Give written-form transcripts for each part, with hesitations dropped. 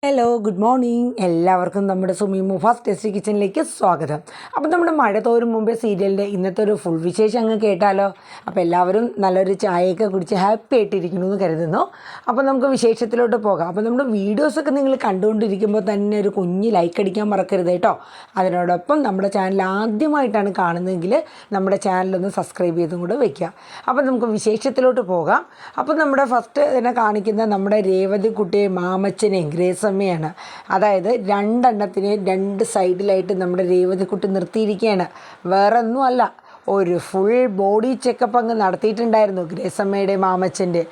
Hello, good morning. എല്ലാവർക്കും നമ്മുടെ Sumi Mufas tasty കിച്ചണിലേക്ക് സ്വാഗതം. അപ്പം നമ്മുടെ മഴ തോരും മുമ്പേ സീരിയലിൻ്റെ ഇന്നത്തെ ഒരു ഫുൾ വിശേഷം അങ്ങ് കേട്ടാലോ? അപ്പോൾ എല്ലാവരും നല്ലൊരു ചായയൊക്കെ കുടിച്ച് ഹാപ്പി ആയിട്ടിരിക്കണമെന്ന് കരുതുന്നു. അപ്പോൾ നമുക്ക് വിശേഷത്തിലോട്ട് പോകാം. അപ്പോൾ നമ്മുടെ വീഡിയോസൊക്കെ നിങ്ങൾ കണ്ടുകൊണ്ടിരിക്കുമ്പോൾ തന്നെ ഒരു കുഞ്ഞ് ലൈക്ക് അടിക്കാൻ മറക്കരുത് കേട്ടോ. അതിനോടൊപ്പം നമ്മുടെ ചാനൽ ആദ്യമായിട്ടാണ് കാണുന്നതെങ്കിൽ നമ്മുടെ ചാനലൊന്ന് സബ്സ്ക്രൈബ് ചെയ്തും കൂടെ വയ്ക്കുക. അപ്പോൾ നമുക്ക് വിശേഷത്തിലോട്ട് പോകാം. അപ്പോൾ നമ്മുടെ ഫസ്റ്റ് തന്നെ കാണിക്കുന്ന നമ്മുടെ രേവതി കുട്ടിയെ മാമച്ചനെയും ഗ്രേസമ്മയാണ്. അതായത് രണ്ടെണ്ണത്തിനെ രണ്ട് സൈഡിലായിട്ട് നമ്മുടെ രേവതിക്കുട്ടി നിർത്തിയിരിക്കുകയാണ്. വേറെ ഒന്നുമല്ല, ഒരു ഫുൾ ബോഡി ചെക്കപ്പ് അങ്ങ് നടത്തിയിട്ടുണ്ടായിരുന്നു ഗ്രേസമ്മയുടെ മാമച്ചൻ്റെ.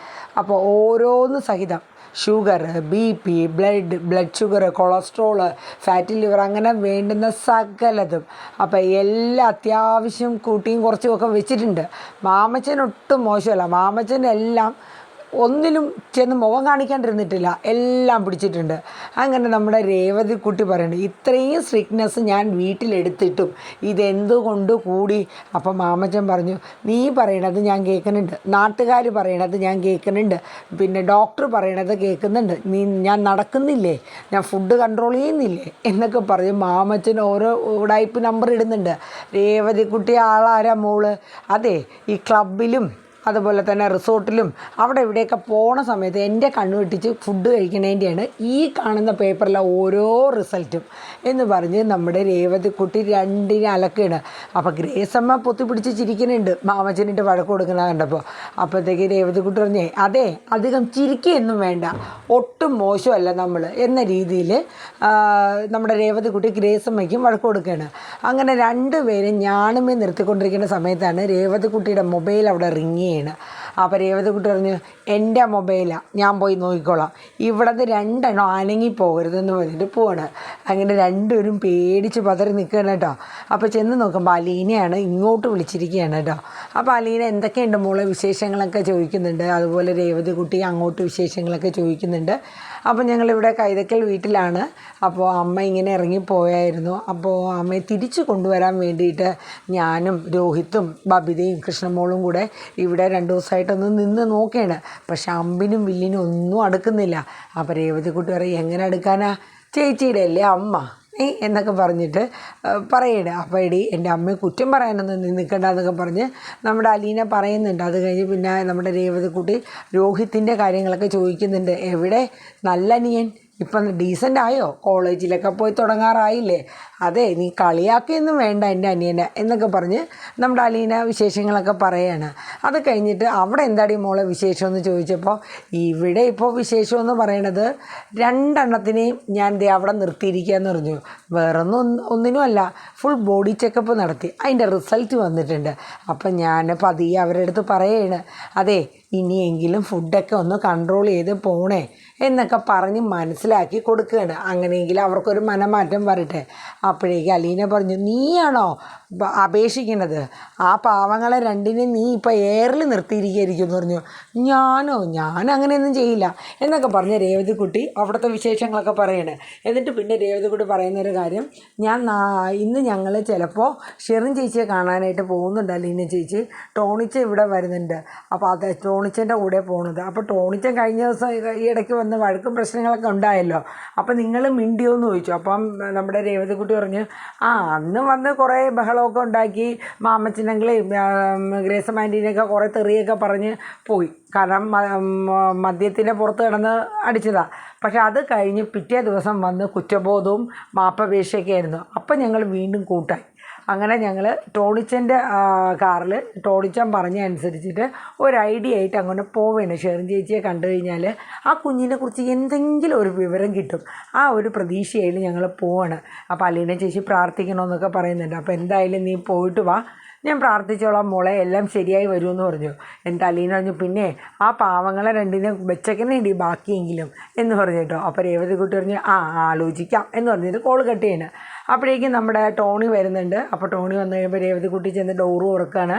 അപ്പോൾ ഓരോന്ന് സഹിതം sugar, BP, blood sugar, cholesterol, fatty liver, അങ്ങനെ വേണ്ടുന്ന സകലതും. അപ്പോൾ എല്ലാം അത്യാവശ്യം കൂട്ടിയും കുറച്ചുമൊക്കെ വെച്ചിട്ടുണ്ട്. മാമച്ചൻ ഒട്ടും മോശമല്ല. മാമച്ചനെല്ലാം ഒന്നിലും ചെന്ന് മുഖം കാണിക്കാണ്ടിരുന്നിട്ടില്ല, എല്ലാം പിടിച്ചിട്ടുണ്ട്. അങ്ങനെ നമ്മുടെ രേവതി കുട്ടി പറയുന്നുണ്ട്, ഇത്രയും സ്ട്രിക്ട്നെസ് ഞാൻ വീട്ടിലെടുത്തിട്ടും ഇതെന്തുകൊണ്ട് കൂടി? അപ്പം മാമച്ചൻ പറഞ്ഞു, നീ പറയണത് ഞാൻ കേൾക്കുന്നുണ്ട്, നാട്ടുകാർ പറയണത് ഞാൻ കേൾക്കുന്നുണ്ട്, പിന്നെ ഡോക്ടർ പറയണത് കേൾക്കുന്നുണ്ട്, ഞാൻ നടക്കുന്നില്ലേ, ഞാൻ ഫുഡ് കൺട്രോൾ ചെയ്യുന്നില്ലേ എന്നൊക്കെ പറഞ്ഞ് മാമച്ചൻ ഓരോ ഉടായ്പ് നമ്പർ ഇടുന്നുണ്ട്. രേവതി കുട്ടി ആളാരാ മോള്? അതെ, ഈ ക്ലബിലും അതുപോലെ തന്നെ റിസോർട്ടിലും അവിടെ ഇവിടെയൊക്കെ പോണ സമയത്ത് എൻ്റെ കണ്ണു വെട്ടിച്ച് ഫുഡ് കഴിക്കണേൻ്റെയാണ് ഈ കാണുന്ന പേപ്പറിലെ ഓരോ റിസൾട്ടും എന്ന് പറഞ്ഞ് നമ്മുടെ രേവതിക്കുട്ടി രണ്ടിനെ അലക്കുകയാണ്. അപ്പോൾ ഗ്രേസമ്മ പൊത്തിപ്പിടിച്ച് ചിരിക്കുന്നുണ്ട് മാമച്ചനിട്ട് വഴക്ക് കൊടുക്കണ കണ്ടപ്പോൾ. അപ്പോഴത്തേക്ക് രേവതിക്കുട്ടി പറഞ്ഞേ, അതെ, അധികം ചിരിക്കുകയൊന്നും വേണ്ട, ഒട്ടും മോശമല്ല നമ്മൾ എന്ന രീതിയിൽ നമ്മുടെ രേവതിക്കുട്ടി ഗ്രേസമ്മയ്ക്കും വഴക്ക് കൊടുക്കുകയാണ്. അങ്ങനെ രണ്ടുപേരും ഞാനുമേ നിർത്തിക്കൊണ്ടിരിക്കുന്ന സമയത്താണ് രേവതിക്കുട്ടിയുടെ മൊബൈൽ അവിടെ റിങ് ചെയ്യണം. അപ്പോൾ രേവതിക്കുട്ടി പറഞ്ഞു, എൻ്റെ മൊബൈലാണ്, ഞാൻ പോയി നോക്കിക്കോളാം, ഇവിടെ നിന്ന് രണ്ടെണ്ണം അനങ്ങി പോകരുതെന്ന് പറഞ്ഞിട്ട് പോവാണ്. അങ്ങനെ രണ്ടുപേരും പേടിച്ച് പതറി നിൽക്കുകയാണ് കേട്ടോ. അപ്പോൾ ചെന്ന് നോക്കുമ്പോൾ അലീനയാണ് ഇങ്ങോട്ട് വിളിച്ചിരിക്കുകയാണ് കേട്ടോ. അപ്പോൾ അലീന എന്തൊക്കെയുണ്ട് മോളെ വിശേഷങ്ങളൊക്കെ ചോദിക്കുന്നുണ്ട്. അതുപോലെ രേവതിക്കുട്ടി അങ്ങോട്ട് വിശേഷങ്ങളൊക്കെ ചോദിക്കുന്നുണ്ട്. അപ്പോൾ ഞങ്ങളിവിടെ കൈതക്കൽ വീട്ടിലാണ്. അപ്പോൾ അമ്മ ഇങ്ങനെ ഇറങ്ങിപ്പോയായിരുന്നു. അപ്പോൾ അമ്മയെ തിരിച്ചു കൊണ്ടുവരാൻ വേണ്ടിയിട്ട് ഞാനും രോഹിത്തും ബബിതയും കൃഷ്ണമോളും കൂടെ ഇവിടെ 2 ദിവസമായിട്ടൊന്ന് നിന്ന് നോക്കുകയാണ്. പക്ഷെ അമ്പിനും വില്ലിനും ഒന്നും അടുക്കുന്നില്ല. അപ്പോൾ രേവതിക്കുട്ടി പറയും, എങ്ങനെ അടുക്കാനാ, ചേച്ചിയുടെ അല്ലേ അമ്മ എന്നൊക്കെ പറഞ്ഞിട്ട് പറയണേ. അപ്പോൾ എടി, എൻ്റെ അമ്മയെ കുറ്റം പറയാനൊന്നും നിൽക്കണ്ട എന്നൊക്കെ പറഞ്ഞ് നമ്മുടെ അലീന പറയുന്നുണ്ട്. അത് കഴിഞ്ഞ് പിന്നെ നമ്മുടെ രേവതിക്കുട്ടി രോഹിത്തിൻ്റെ കാര്യങ്ങളൊക്കെ ചോദിക്കുന്നുണ്ട്. എവിടെ നല്ല അനിയൻ, ഇപ്പം ഡീസൻ്റ് ആയോ, കോളേജിലൊക്കെ പോയി തുടങ്ങാറായില്ലേ, അതെ നീ കളിയാക്കിയൊന്നും വേണ്ട എൻ്റെ അനിയനെ എന്നൊക്കെ പറഞ്ഞ് നമ്മുടെ അലീന വിശേഷങ്ങളൊക്കെ പറയുകയാണ്. അത് കഴിഞ്ഞിട്ട് അവിടെ എന്താടി മോളെ വിശേഷമെന്ന് ചോദിച്ചപ്പോൾ, ഇവിടെ ഇപ്പോൾ വിശേഷമെന്ന് പറയണത് രണ്ടെണ്ണത്തിനെയും ഞാൻ അവിടെ നിർത്തിയിരിക്കുക എന്ന് പറഞ്ഞു. ഒന്നിനുമല്ല, ഫുൾ ബോഡി ചെക്കപ്പ് നടത്തി, അതിൻ്റെ റിസൾട്ട് വന്നിട്ടുണ്ട്. അപ്പം ഞാൻ പതിയെ അവരുടെ അടുത്ത് പറയുകയാണ്, അതെ ഇനിയെങ്കിലും ഫുഡൊക്കെ ഒന്ന് കൺട്രോൾ ചെയ്ത് പോണേ എന്നൊക്കെ പറഞ്ഞ് മനസ്സിലാക്കി കൊടുക്കുകയാണ്. അങ്ങനെയെങ്കിൽ അവർക്കൊരു മനമാറ്റം വരട്ടെ. അപ്പോഴേക്ക് അലീന പറഞ്ഞു, നീയാണോ അപേക്ഷിക്കുന്നത്? ആ പാവങ്ങളെ രണ്ടിനെ നീ ഇപ്പോൾ എയറിൽ നിർത്തിയിരിക്കുകയായിരിക്കും എന്ന് പറഞ്ഞു. ഞാൻ അങ്ങനെയൊന്നും ചെയ്യില്ല എന്നൊക്കെ പറഞ്ഞ് രേവതിക്കുട്ടി അവിടുത്തെ വിശേഷങ്ങളൊക്കെ പറയണേ. എന്നിട്ട് പിന്നെ രേവതിക്കുട്ടി പറയുന്നൊരു കാര്യം, ഇന്ന് ഞങ്ങൾ ചിലപ്പോൾ ഷെറിൻ ചേച്ചിയെ കാണാനായിട്ട് പോകുന്നുണ്ട്. അലീന ചേച്ചി ടോണിച്ച ഇവിടെ വരുന്നുണ്ട്. അപ്പോൾ അത് ടോണിച്ചൻ്റെ കൂടെ പോകുന്നത്. അപ്പോൾ ടോണിച്ചൻ കഴിഞ്ഞ ദിവസം ഈ ഇടയ്ക്ക് വന്ന് വഴക്കും പ്രശ്നങ്ങളൊക്കെ ഉണ്ടായല്ലോ, അപ്പോൾ നിങ്ങൾ മിണ്ടിയോ എന്ന് ചോദിച്ചു. അപ്പം നമ്മുടെ രേവതിക്കുട്ടി പറഞ്ഞു, അന്ന് വന്ന് കുറേ ബഹളമൊക്കെ ഉണ്ടാക്കി, മാമച്ചനെങ്കിലും ഗ്രേസം ആൻറ്റീനെയൊക്കെ കുറേ തെറിയൊക്കെ പറഞ്ഞ് പോയി. കാരണം മദ്യത്തിൻ്റെ പുറത്ത് കിടന്ന് അടിച്ചതാണ്. പക്ഷെ അത് കഴിഞ്ഞ് പിറ്റേ ദിവസം വന്ന് കുറ്റബോധവും മാപ്പപേക്ഷയൊക്കെ ആയിരുന്നു. അപ്പം ഞങ്ങൾ വീണ്ടും കൂട്ടായി. അങ്ങനെ ഞങ്ങൾ ടോണിച്ചൻ്റെ കാറിൽ ടോണിച്ചൻ പറഞ്ഞ അനുസരിച്ചിട്ട് ഒരു ഐഡിയ ആയിട്ട് അങ്ങോട്ട് പോവുകയാണ്. ഷെറിൻ ചേച്ചിയെ കണ്ടു കഴിഞ്ഞാൽ ആ കുഞ്ഞിനെ കുറിച്ച് എന്തെങ്കിലും ഒരു വിവരം കിട്ടും, ആ ഒരു പ്രതീക്ഷയിൽ ഞങ്ങൾ പോവാണ്. അപ്പോൾ അലീന ചേച്ചി പ്രാർത്ഥിക്കണമെന്നൊക്കെ പറയുന്നുണ്ട്. അപ്പോൾ എന്തായാലും നീ പോയിട്ട് വാ, ഞാൻ പ്രാർത്ഥിച്ചോളാം മോളെ, എല്ലാം ശരിയായി വരുമെന്ന് പറഞ്ഞു. എൻ്റെ അലീന പറഞ്ഞു, പിന്നെ ആ പാവങ്ങളെ രണ്ടിനെ വെച്ചേക്കണേണ്ടി ബാക്കിയെങ്കിലും എന്ന് പറഞ്ഞു കേട്ടോ. അപ്പോൾ രേവതിക്കുട്ടി പറഞ്ഞു, ആലോചിക്കാം എന്ന് പറഞ്ഞിട്ട് കോൾ കട്ട് ചെയ്യണം. അപ്പോഴേക്കും നമ്മുടെ ടോണി വരുന്നുണ്ട്. അപ്പോൾ ടോണി വന്നു കഴിയുമ്പോൾ രേവതിക്കുട്ടി ചെന്ന് ഡോറ് തുറക്കുകയാണ്.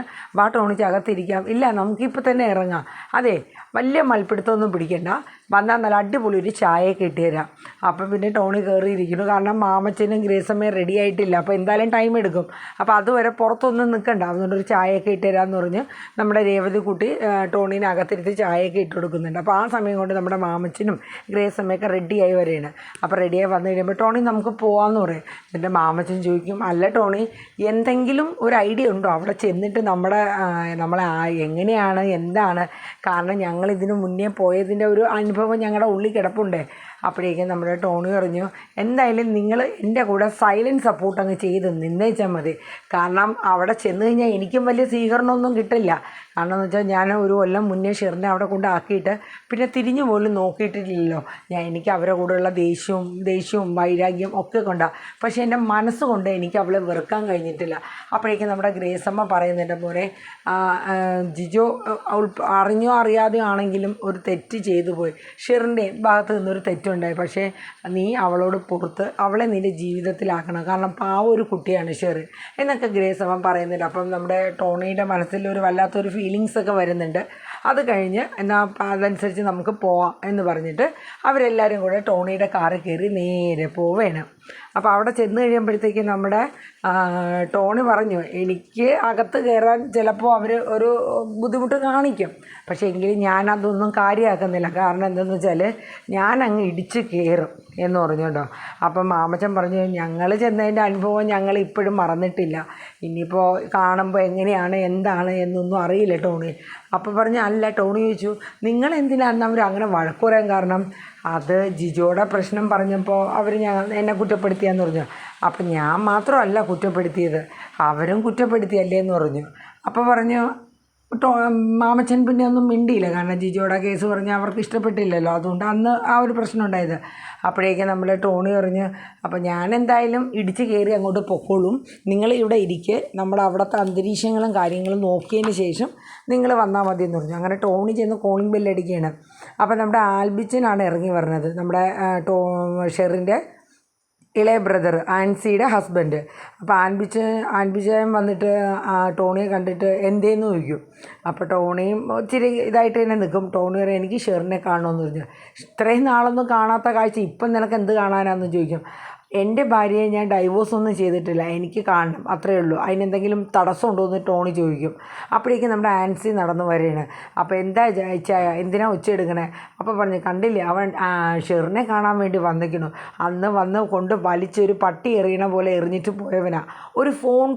ടോണിച്ച് അകത്തിരിക്കാം, ഇല്ല നമുക്കിപ്പോൾ തന്നെ ഇറങ്ങാം, അതെ വലിയ മൽപ്പിടുത്തമൊന്നും പിടിക്കണ്ട, വന്നാൽ നല്ല അടിപൊളി ഒരു ചായയൊക്കെ ഇട്ട് തരാം. അപ്പം പിന്നെ ടോണി കയറിയിരിക്കുന്നു. കാരണം മാമച്ചനും ഗ്രേസമ്മയും റെഡി ആയിട്ടില്ല, അപ്പോൾ എന്തായാലും ടൈം എടുക്കും. അപ്പോൾ അതുവരെ പുറത്തൊന്നും നിൽക്കണ്ട, അതുകൊണ്ട് ഒരു ചായയൊക്കെ ഇട്ട് തരാമെന്ന് പറഞ്ഞ് നമ്മുടെ രേവതി കുട്ടി ടോണീനെ അകത്തിരുത്തി ചായയൊക്കെ ഇട്ട് കൊടുക്കുന്നുണ്ട്. അപ്പോൾ ആ സമയം കൊണ്ട് നമ്മുടെ മാമച്ചനും ഗ്രേസമ്മയൊക്കെ റെഡിയായി വരികയാണ്. അപ്പോൾ റെഡിയായി വന്നു കഴിയുമ്പോൾ ടോണി നമുക്ക് പോകാമെന്ന് പറയും. എന്നിട്ട് മാമച്ചൻ ചോദിക്കും, അല്ല ടോണി, എന്തെങ്കിലും ഒരു ഐഡിയ ഉണ്ടോ അവിടെ ചെന്നിട്ട് നമ്മളെ എങ്ങനെയാണ് എന്താണ്? കാരണം ഞങ്ങൾ ഇതിന് മുന്നേ പോയതിൻ്റെ ഒരു അനുഭവം ഞങ്ങളുടെ ഉള്ളിൽ കിടപ്പുണ്ട്. അപ്പോഴേക്കും നമ്മുടെ ടോണി പറഞ്ഞു, എന്തായാലും നിങ്ങൾ എൻ്റെ കൂടെ സൈലൻറ്റ് സപ്പോർട്ട് അങ്ങ് ചെയ്ത് നിന്നേച്ചാൽ മതി. കാരണം അവിടെ ചെന്ന് കഴിഞ്ഞാൽ എനിക്കും വലിയ സ്വീകരണമൊന്നും കിട്ടില്ല. കാരണം എന്ന് വെച്ചാൽ ഞാൻ ഒരു കൊല്ലം മുന്നേ ഷെറിനെ അവിടെ കൊണ്ടാക്കിയിട്ട് പിന്നെ തിരിഞ്ഞു പോലും നോക്കിയിട്ടില്ലല്ലോ. എനിക്ക് അവരുടെ കൂടെയുള്ള ദേഷ്യവും വൈരാഗ്യം ഒക്കെ കൊണ്ടാണ്. പക്ഷേ എൻ്റെ മനസ്സുകൊണ്ട് എനിക്ക് അവളെ വെറുക്കാൻ കഴിഞ്ഞിട്ടില്ല. അപ്പോഴേക്കും നമ്മുടെ ഗ്രേസമ്മ പറയുന്നുണ്ട്, പോലെ ജിജോ അവൾ അറിഞ്ഞോ അറിയാതെയോ ആണെങ്കിലും ഒരു തെറ്റ് ചെയ്തു പോയി. ഷെറിൻ്റെ ഭാഗത്ത് നിന്നൊരു തെറ്റുണ്ടായി. പക്ഷേ നീ അവളോട് പുറത്ത് അവളെ നിൻ്റെ ജീവിതത്തിലാക്കണം. കാരണം പാവം ഒരു കുട്ടിയാണ് ഷെറി എന്നൊക്കെ ഗ്രേസമ്മ പറയുന്നുണ്ട്. അപ്പം നമ്മുടെ ടോണിയുടെ മനസ്സിൽ ഒരു വല്ലാത്തൊരു ഫീലിങ്സൊക്കെ വരുന്നുണ്ട്. അത് കഴിഞ്ഞ് എന്നാൽ അതനുസരിച്ച് നമുക്ക് പോവാം എന്ന് പറഞ്ഞിട്ട് അവരെല്ലാവരും കൂടെ ടോണിയുടെ കാറിൽ കയറി നേരെ പോവുകയാണ്. അപ്പോൾ അവിടെ ചെന്ന് കഴിയുമ്പോഴത്തേക്കും നമ്മുടെ ടോണി പറഞ്ഞു, എനിക്ക് അകത്ത് കയറാൻ ചിലപ്പോൾ അവർ ഒരു ബുദ്ധിമുട്ട് കാണിക്കും, പക്ഷേ എങ്കിലും ഞാനതൊന്നും കാര്യമാക്കുന്നില്ല. കാരണം എന്താണെന്ന് വെച്ചാൽ ഞാനങ്ങ് ഇടിച്ച് കയറും എന്ന് പറഞ്ഞു കേട്ടോ. അപ്പം മാമച്ചൻ പറഞ്ഞു, ഞങ്ങൾ ചെന്നതിൻ്റെ അനുഭവം ഞങ്ങൾ ഇപ്പോഴും മറന്നിട്ടില്ല. ഇനിയിപ്പോൾ കാണുമ്പോൾ എങ്ങനെയാണ് എന്താണ് എന്നൊന്നും അറിയില്ല ടോണി. അപ്പോൾ പറഞ്ഞു, അല്ല ടോണി ചോദിച്ചു, നിങ്ങൾ എന്തിനാണ് അവർ അങ്ങനെ വഴക്ക് പറയാൻ കാരണം? അത് ജിജോയുടെ പ്രശ്നം പറഞ്ഞപ്പോൾ അവർ എന്നെ കുറ്റപ്പെടുത്തിയെന്ന് പറഞ്ഞു. അപ്പം ഞാൻ മാത്രമല്ല കുറ്റപ്പെടുത്തിയത്, അവരും കുറ്റപ്പെടുത്തിയല്ലേ എന്ന് പറഞ്ഞു. അപ്പോൾ പറഞ്ഞു മാമച്ചൻ പിന്നെ ഒന്നും മിണ്ടിയില്ല. കാരണം ജിജോയുടെ കേസ് പറഞ്ഞാൽ അവർക്ക് ഇഷ്ടപ്പെട്ടില്ലല്ലോ, അതുകൊണ്ട് അന്ന് ആ ഒരു പ്രശ്നം ഉണ്ടായത്. അപ്പോഴേക്കും നമ്മൾ ടോണി പറഞ്ഞു, അപ്പോൾ ഞാൻ എന്തായാലും ഇടിച്ച് കയറി അങ്ങോട്ട് പൊക്കോളും, നിങ്ങൾ ഇവിടെ ഇരിക്കുക, നമ്മുടെ അവിടുത്തെ അന്തരീക്ഷങ്ങളും കാര്യങ്ങളും നോക്കിയതിന് ശേഷം നിങ്ങൾ വന്നാൽ മതി എന്ന് പറഞ്ഞു. അങ്ങനെ ടോണി ചെന്ന് കോളിംഗ് ബെല്ലടിക്കുകയാണ്. അപ്പോൾ നമ്മുടെ ആൽബിച്ചനാണ് ഇറങ്ങി വരുന്നത്, നമ്മുടെ ഷെറിൻ്റെ ഇളയ ബ്രദർ, ആൻസിയുടെ ഹസ്ബൻഡ്. അപ്പോൾ ആൻബിച്ചൻ വന്നിട്ട് ടോണിയെ കണ്ടിട്ട് എന്തേന്ന് ചോദിക്കും. അപ്പോൾ ടോണിയും ഇച്ചിരി ഇതായിട്ട് തന്നെ നിൽക്കും. ടോണി പറയും, എനിക്ക് ഷെറിനെ കാണണമെന്ന് പറഞ്ഞു. ഇത്രയും നാളൊന്നും കാണാത്ത കാഴ്ച ഇപ്പം നിനക്ക് എന്ത് കാണാനാണെന്ന് ചോദിക്കും. എൻ്റെ ഭാര്യയെ ഞാൻ ഡൈവോഴ്സ് ഒന്നും ചെയ്തിട്ടില്ല, എനിക്ക് കാണണം, അത്രയേ ഉള്ളൂ, അതിനെന്തെങ്കിലും തടസ്സമുണ്ടോ എന്ന് ടോണി ചോദിക്കും. അപ്പോഴേക്കും നമ്മുടെ ആൻസി നടന്നു വരികയാണ്. അപ്പോൾ എന്താ ചായ, എന്തിനാ ഒച്ച എടുക്കണേ? അപ്പോൾ പറഞ്ഞു, കണ്ടില്ലേ അവൻ ഷെറിനെ കാണാൻ വേണ്ടി വന്നിരിക്കുന്നു, അന്ന് വന്ന് കൊണ്ട് വലിച്ചൊരു പട്ടി എറിയണ പോലെ എറിഞ്ഞിട്ട് പോയവനാ. ഒരു ഫോൺ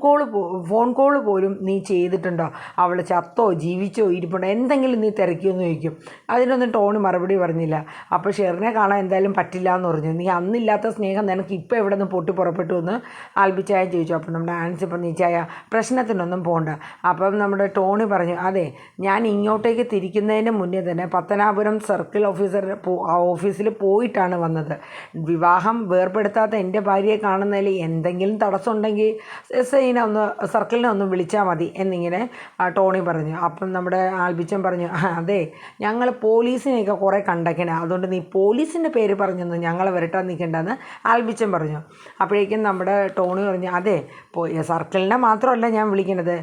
കോൾ പോലും നീ ചെയ്തിട്ടുണ്ടോ? അവൾ ചത്തോ ജീവിച്ചോ ഇരിപ്പുണ്ടോ എന്തെങ്കിലും നീ തിരക്കിയോന്ന് ചോദിക്കും. അതിനൊന്നും ടോണി മറുപടി പറഞ്ഞില്ല. അപ്പോൾ ഷെറിനെ കാണാൻ എന്തായാലും പറ്റില്ല എന്ന് പറഞ്ഞു. നീ അന്നില്ലാത്ത സ്നേഹം നിനക്ക് ഇപ്പോൾ എവിടെ നിന്ന് പൊട്ടി പുറപ്പെട്ടു എന്ന് ആൽബിച്ചായ ചോദിച്ചു. അപ്പം നമ്മുടെ ആൻസി പറഞ്ഞു, ചായ പ്രശ്നത്തിനൊന്നും പോകണ്ട. അപ്പം നമ്മുടെ ടോണി പറഞ്ഞു, അതെ, ഞാൻ ഇങ്ങോട്ടേക്ക് തിരിക്കുന്നതിന് മുന്നേ തന്നെ പത്തനാപുരം സർക്കിൾ ഓഫീസിൽ പോയിട്ടാണ് വന്നത്. വിവാഹം വേർപെടുത്താത്ത എൻ്റെ ഭാര്യയെ കാണുന്നതിൽ എന്തെങ്കിലും തടസ്സം ഉണ്ടെങ്കിൽ സർക്കിളിനെ ഒന്ന് വിളിച്ചാൽ മതി എന്നിങ്ങനെ ടോണി പറഞ്ഞു. അപ്പം നമ്മുടെ ആൽബിച്ചൻ പറഞ്ഞു, അതെ, ഞങ്ങൾ പോലീസിനെയൊക്കെ കുറേ കണ്ടേക്കണേ, അതുകൊണ്ട് നീ പോലീസിൻ്റെ പേര് പറഞ്ഞൊന്നും ഞങ്ങളെ വരട്ടാൻ നിൽക്കേണ്ടെന്ന് ആൽബിച്ചൻ പറഞ്ഞു. അപ്പോഴേക്കും നമ്മുടെ ടോണി പറഞ്ഞു, അതെ, സർക്കിളിനെ മാത്രമല്ല ഞാൻ വിളിക്കുന്നത്,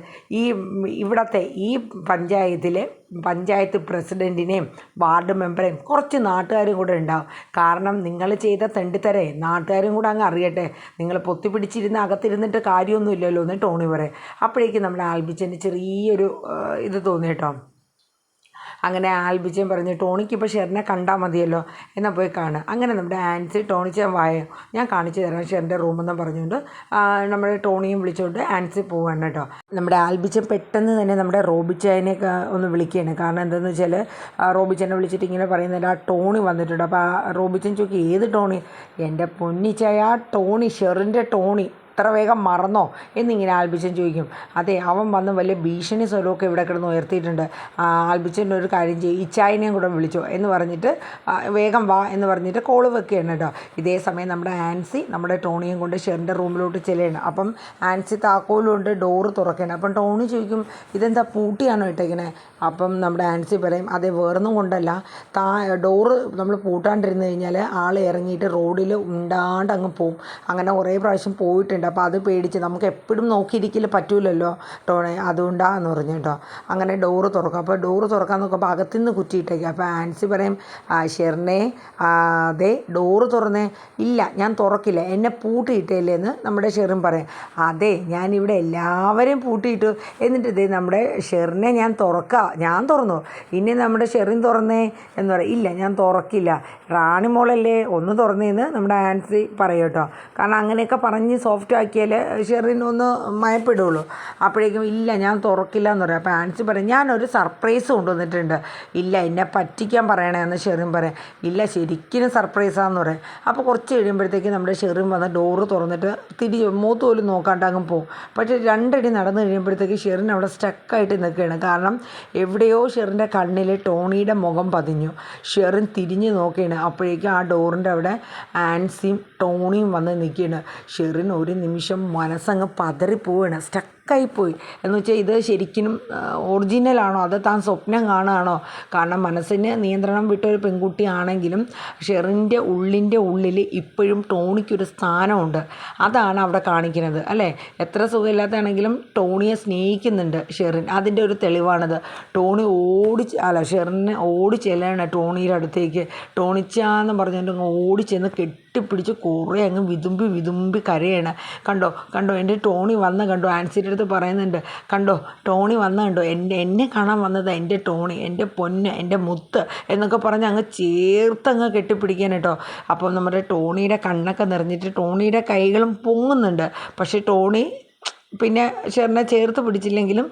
ഇവിടുത്തെ ഈ പഞ്ചായത്ത് പ്രസിഡൻറ്റിനെയും വാർഡ് മെമ്പറേയും കുറച്ച് നാട്ടുകാരും കൂടെ ഉണ്ടാവും. കാരണം നിങ്ങൾ ചെയ്ത തെണ്ടിത്തരേ നാട്ടുകാരും കൂടെ അങ്ങ് അറിയട്ടെ, നിങ്ങൾ പൊത്തിപ്പിടിച്ചിരുന്ന് അകത്തിരുന്നിട്ട് കാര്യമൊന്നുമില്ലല്ലോ എന്ന് ടോണി പറയും. അപ്പോഴേക്കും നമ്മുടെ ആൽബിച്ചൻ്റെ ചെറിയൊരു ഇത് തോന്നി കേട്ടോ. അങ്ങനെ ആൽബിച്ചൻ പറഞ്ഞു, ടോണിക്ക് ഇപ്പോൾ ഷെറിനെ കണ്ടാൽ മതിയല്ലോ, എന്നാൽ പോയി കാണുക. അങ്ങനെ നമ്മുടെ ആൻസി ടോണിച്ചാൻ വായോ, ഞാൻ കാണിച്ചു തരാം ഷെറിൻ്റെ റൂമെന്ന് പറഞ്ഞുകൊണ്ട് നമ്മുടെ ടോണിയും വിളിച്ചുകൊണ്ട് ആൻസി പോവാണ് കേട്ടോ. നമ്മുടെ ആൽബിച്ചൻ പെട്ടെന്ന് തന്നെ നമ്മുടെ റോബിച്ചായനെയൊക്കെ ഒന്ന് വിളിക്കുകയാണ്. കാരണം എന്താണെന്ന് വെച്ചാൽ റോബിച്ചനെ വിളിച്ചിട്ട് ഇങ്ങനെ പറയുന്നില്ല, ആ ടോണി വന്നിട്ടുണ്ട്. അപ്പോൾ ആ റോബിച്ചൻ ചോദിക്കും, ഏത് ടോണി? എൻ്റെ പൊന്നിച്ചായ, ആ ടോണി, ഷെറിൻ്റെ ടോണി, ഇത്ര വേഗം മറന്നോ എന്നിങ്ങനെ ആൽബിച്ചൻ ചോദിക്കും. അതെ, അവൻ വന്ന് വലിയ ഭീഷണി സ്വരമൊക്കെ ഇവിടെ കിടന്ന് ഉയർത്തിയിട്ടുണ്ട്. ആൽബിച്ചൻ്റെ ഒരു കാര്യം ചെയ്യും, ഇച്ചായനെയും കൂടെ വിളിച്ചോ എന്ന് പറഞ്ഞിട്ട് വേഗം വാ എന്ന് പറഞ്ഞിട്ട് കോള് വെക്കുകയാണ് കേട്ടോ. ഇതേ സമയം നമ്മുടെ ആൻസി നമ്മുടെ ടോണിയും കൊണ്ട് ഷെറിൻ്റെ റൂമിലോട്ട് ചെല്ലുകയാണ്. അപ്പം ആൻസി താക്കോലുകൊണ്ട് ഡോറ് തുറക്കുകയാണ്. അപ്പം ടോണി ചോദിക്കും, ഇതെന്താ പൂട്ടിയാണോ ഇട്ടേക്കണേ? അപ്പം നമ്മുടെ ആൻസി പറയും, അതെ, വേറൊന്നും കൊണ്ടല്ല, ഡോറ് നമ്മൾ പൂട്ടാണ്ടിരുന്ന് കഴിഞ്ഞാൽ ആൾ ഇറങ്ങിയിട്ട് റോഡിൽ ഉണ്ടാണ്ട് അങ്ങ് പോവും. അങ്ങനെ കുറേ പ്രാവശ്യം പോയിട്ടുണ്ട്. കേട്ടോ. അപ്പോൾ അത് പേടിച്ച് നമുക്ക് എപ്പോഴും നോക്കിയിരിക്കൽ പറ്റൂലല്ലോ ടോണെ, അതുകൊണ്ടാന്ന് പറഞ്ഞു കേട്ടോ. അങ്ങനെ ഡോറ് തുറക്കും. അപ്പോൾ ഡോറ് തുറക്കാൻ നോക്കുമ്പോൾ അകത്തുനിന്ന് കുറ്റിയിട്ടേക്കുക. അപ്പോൾ ആൻസി പറയും, ഷെറിനെ അതെ ഡോറ് തുറന്നേ. ഇല്ല ഞാൻ തുറക്കില്ല, എന്നെ പൂട്ടിയിട്ടല്ലേ എന്ന് നമ്മുടെ ഷെറിൻ പറയും. അതെ ഞാനിവിടെ എല്ലാവരെയും പൂട്ടിയിട്ടു, എന്നിട്ട് ഇതേ നമ്മുടെ ഷെറിനെ ഞാൻ തുറന്നു, ഇനി നമ്മുടെ ഷെറിൻ തുറന്നേ എന്ന് പറയും. ഇല്ല ഞാൻ തുറക്കില്ല, റാണിമോളല്ലേ ഒന്ന് തുറന്നേന്ന് നമ്മുടെ ആൻസി പറയും കേട്ടോ. കാരണം അങ്ങനെയൊക്കെ പറഞ്ഞ് സോഫ്റ്റ് ആക്കിയാൽ ഷെറിൻ ഒന്ന് മയപ്പെടുള്ളൂ. അപ്പോഴേക്കും ഇല്ല ഞാൻ തുറക്കില്ല എന്ന് പറയും. അപ്പോൾ ആൻസി പറയും, ഞാനൊരു സർപ്രൈസ് കൊണ്ടുവന്നിട്ടുണ്ട്. ഇല്ല എന്നെ പറ്റിക്കാൻ പറയണേ എന്ന് ഷെറിൻ പറയും. ഇല്ല ശരിക്കും സർപ്രൈസാന്ന് പറയും. അപ്പോൾ കുറച്ച് കഴിയുമ്പോഴത്തേക്ക് നമ്മുടെ ഷെറിൻ വന്ന് ഡോറ് തുറന്നിട്ട് മൂത്ത് പോലും നോക്കാണ്ട് അങ്ങ് പോകും. പക്ഷേ 2 അടി നടന്നു കഴിയുമ്പോഴത്തേക്ക് ഷെറിൻ അവിടെ സ്റ്റക്കായിട്ട് നിൽക്കുകയാണ്. കാരണം എവിടെയോ ഷെറിൻ്റെ കണ്ണിൽ ടോണിയുടെ മുഖം പതിഞ്ഞു. ഷെറിൻ തിരിഞ്ഞ് നോക്കുകയാണ്. അപ്പോഴേക്കും ആ ഡോറിൻ്റെ അവിടെ ആൻസിയും ടോണിയും വന്ന് നിൽക്കുകയാണ്. ഷെറിൻ ഒരു നിമിഷം മനസ്സങ്ങ് പതറിപ്പോവുകയാണ്, സ്റ്റക്കായിപ്പോയി. എന്ന് വെച്ചാൽ ഇത് ശരിക്കും ഒറിജിനലാണോ അത് താൻ സ്വപ്നം കാണുകയാണോ? കാരണം മനസ്സിന് നിയന്ത്രണം വിട്ടൊരു പെൺകുട്ടിയാണെങ്കിലും ഷെറിൻ്റെ ഉള്ളിൽ ഇപ്പോഴും ടോണിക്കൊരു സ്ഥാനമുണ്ട്. അതാണ് അവിടെ കാണിക്കുന്നത് അല്ലേ. എത്ര സുഖമില്ലാത്തതാണെങ്കിലും ടോണിയെ സ്നേഹിക്കുന്നുണ്ട് ഷെറിൻ, അതിൻ്റെ ഒരു തെളിവാണത്. ഷെറിനെ ഓടി ചെല്ലാണ് ടോണിയുടെ അടുത്തേക്ക്. ടോണിച്ചാന്ന് പറഞ്ഞിട്ട് ഓടി ചെന്ന് കെട്ടിപ്പിടിച്ച് കുറേ അങ്ങ് വിതുമ്പി കരയാണ്. കണ്ടോ എൻ്റെ ടോണി വന്ന് കണ്ടോ, ആൻസിയുടെ അടുത്ത് പറയുന്നുണ്ട്, കണ്ടോ ടോണി വന്ന് കണ്ടോ, എന്നെ കാണാൻ വന്നത് എൻ്റെ ടോണി, എൻ്റെ പൊന്ന്, എൻ്റെ മുത്ത് എന്നൊക്കെ പറഞ്ഞ് അങ്ങ് ചേർത്തങ്ങ് കെട്ടിപ്പിടിക്കാൻ കേട്ടോ. അപ്പോൾ നമ്മുടെ ടോണിയുടെ കണ്ണൊക്കെ നിറഞ്ഞിട്ട് ടോണിയുടെ കൈകളും പൊങ്ങുന്നുണ്ട്. പക്ഷേ ടോണി പിന്നെ ഷെറിനെ ചേർത്ത് പിടിച്ചില്ലെങ്കിലും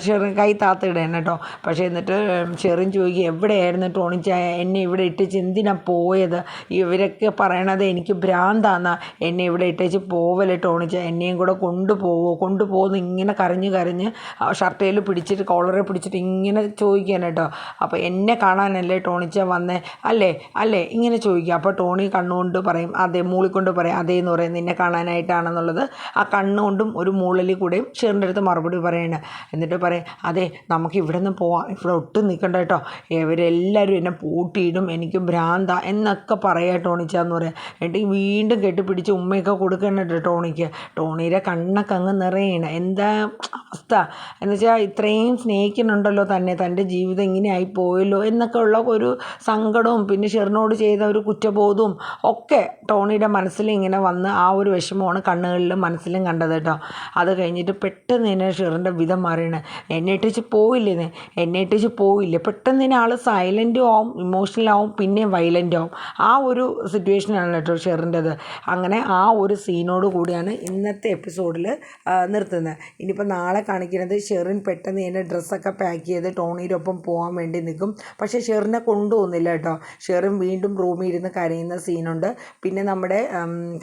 ഷെറിൻ കൈ താത്തിടണം കേട്ടോ. പക്ഷേ എന്നിട്ട് ഷെറിൻ ചോദിക്കുക, എവിടെയായിരുന്നു ടോണിച്ചായ, എന്നെ ഇവിടെ ഇട്ടേച്ച് എന്തിനാണ് പോയത്? ഇവരൊക്കെ പറയണത് എനിക്ക് ഭ്രാന്താന്നാ, എന്നെ ഇവിടെ ഇട്ടേച്ച് പോവല്ലേ ടോണിച്ചായ, എന്നെയും കൂടെ കൊണ്ടുപോകുന്നു ഇങ്ങനെ കരഞ്ഞ് ഷർട്ടയിൽ പിടിച്ചിട്ട് കോളറെ പിടിച്ചിട്ട് ഇങ്ങനെ ചോദിക്കാൻ കേട്ടോ. അപ്പോൾ എന്നെ കാണാനല്ലേ ടോണിച്ച വന്നേ അല്ലേ ഇങ്ങനെ ചോദിക്കുക. അപ്പോൾ ടോണി കണ്ണുകൊണ്ട് പറയും അതെ, മൂളിക്കൊണ്ട് പറയും അതേന്ന് പറയും, നിന്നെ കാണാനായിട്ടാണെന്നുള്ളത്. ആ കണ്ണുകൊണ്ടും ഒരു മൂളൽ കൂടെയും ഷെറിൻ്റെ അടുത്ത് മറുപടി പറയണ. എന്നിട്ട് പറയും, അതെ നമുക്ക് ഇവിടെ നിന്ന് പോവാം, ഇവിടെ ഒട്ടും നിൽക്കണ്ട കേട്ടോ, ഇവരെല്ലാവരും എന്നെ പൂട്ടിയിടും, എനിക്ക് ഭ്രാന്ത എന്നൊക്കെ പറയാം ടോണിച്ചാന്ന് പറയാം. എന്നിട്ട് വീണ്ടും കെട്ടിപ്പിടിച്ച് ഉമ്മയൊക്കെ കൊടുക്കണം കേട്ടോ ടോണിക്ക്. ടോണിയുടെ കണ്ണൊക്കെ അങ്ങ് നിറയണം. എന്താ അവസ്ഥ എന്ന് വെച്ചാൽ ഇത്രയും സ്നേഹിക്കുന്നുണ്ടല്ലോ തന്നെ, തൻ്റെ ജീവിതം ഇങ്ങനെ ആയി പോയല്ലോ എന്നൊക്കെ ഉള്ള ഒരു സങ്കടവും പിന്നെ ഷെറിനോട് ചെയ്ത ഒരു കുറ്റബോധവും ഒക്കെ ടോണിയുടെ മനസ്സിൽ ഇങ്ങനെ വന്ന് ആ ഒരു വിഷമമാണ് കണ്ണുകളിലും മനസ്സിലും കണ്ടത് കേട്ടോ. അത് കഴിഞ്ഞിട്ട് പെട്ടെന്ന് തന്നെ ഷെറിൻ്റെ വിധം മാറിയാണ്. എന്നെ ഇട്ടേച്ച് പോയില്ലേ. പെട്ടെന്ന് തന്നെ ആൾ സൈലൻറ്റും ആവും, ഇമോഷണലാവും, പിന്നെ വയലൻ്റ് ആവും. ആ ഒരു സിറ്റുവേഷനാണ് കേട്ടോ ഷെറിൻ്റെത്. അങ്ങനെ ആ ഒരു സീനോട് കൂടിയാണ് ഇന്നത്തെ എപ്പിസോഡിൽ നിർത്തുന്നത്. ഇനിയിപ്പോൾ നാളെ കാണിക്കുന്നത് ഷെറിൻ പെട്ടെന്ന് തന്നെ ഡ്രസ്സൊക്കെ പാക്ക് ചെയ്ത് ടോണിയുടെ ഒപ്പം പോകാൻ വേണ്ടി നിൽക്കും. പക്ഷേ ഷെറിനെ കൊണ്ടുപോകുന്നില്ല കേട്ടോ. ഷെറിൻ വീണ്ടും റൂമിൽ ഇരുന്ന് കരയുന്ന സീനുണ്ട്. പിന്നെ നമ്മുടെ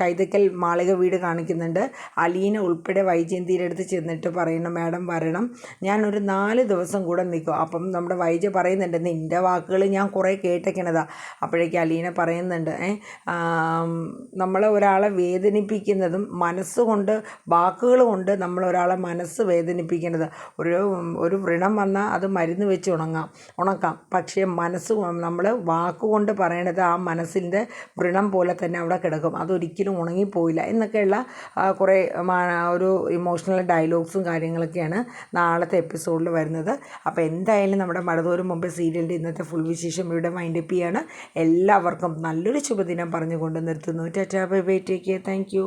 കൈതക്കൽ മാളിക വീട് കാണിക്കുന്നുണ്ട്. അലീന ഉൾപ്പെടെ വൈജയന്തിയുടെ അടുത്ത് ചെന്നിട്ട് പറയുന്നു, മാഡം വരണം, ഞാനൊരു 4 ദിവസം കൂടെ നിൽക്കും. അപ്പം നമ്മുടെ വൈജ പറയുന്നുണ്ട്, നിൻ്റെ വാക്കുകൾ ഞാൻ കുറേ കേട്ടേക്കണതാ. അപ്പോഴേക്ക് അലീന പറയുന്നുണ്ട്, നമ്മൾ ഒരാളെ വേദനിപ്പിക്കുന്നതും മനസ്സുകൊണ്ട് വാക്കുകൾ കൊണ്ട് നമ്മൾ ഒരാളെ മനസ്സ് വേദനിപ്പിക്കുന്നത്, ഒരു വ്രണം വന്നാൽ അത് മരുന്ന് വെച്ച് ഉണക്കാം. പക്ഷേ മനസ്സ് നമ്മൾ വാക്കുകൊണ്ട് പറയണത് ആ മനസ്സിൻ്റെ വ്രണം പോലെ തന്നെ അവിടെ കിടക്കും, അതൊരിക്കലും ഉണങ്ങിപ്പോയില്ല എന്നൊക്കെയുള്ള കുറേ ഒരു ഇമോഷണൽ ഡയലോഗ്സും കാര്യങ്ങളൊക്കെയാണ് നാളത്തെ എപ്പിസോഡിൽ വരുന്നത്. അപ്പോൾ എന്തായാലും നമ്മുടെ മഴതോരും മുമ്പേ സീരിയലിൻ്റെ ഇന്നത്തെ ഫുൾ വിശേഷം ഇവിടെ വൈൻഡപ്പ് ചെയ്യാണ്. എല്ലാവർക്കും നല്ലൊരു ശുഭദിനം പറഞ്ഞുകൊണ്ട് നിർത്തുന്നു. Tata bye bye, take care, thank you.